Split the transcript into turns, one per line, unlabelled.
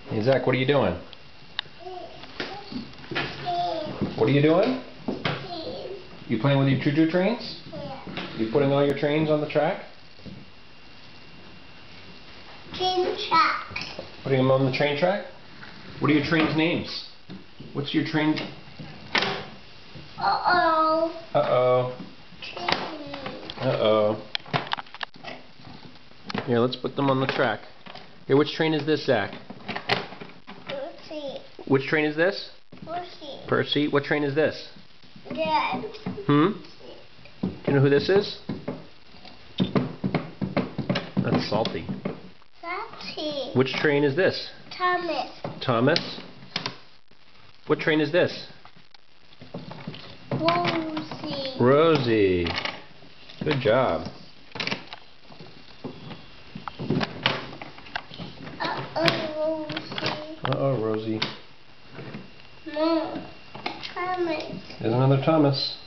Hey Zach, what are you doing? What are you doing? You playing with your choo-choo trains?
Yeah.
You putting all your trains on the track?
Train track.
Putting them on the train track? What are your trains' names? What's your train?
Uh-oh.
Uh-oh.
Train.
Uh-oh. Here, let's put them on the track. Here, which train is this, Zach?
Percy.
Which train is this?
Percy.
Percy. What train is this?
Dad.
Do you know who this is? That's Salty.
Salty.
Which train is this?
Thomas.
Thomas. What train is this?
Rosie.
Rosie. Good job.
Uh-oh, Rosie.
Uh-oh, Rosie.
Mom. Thomas.
There's another Thomas.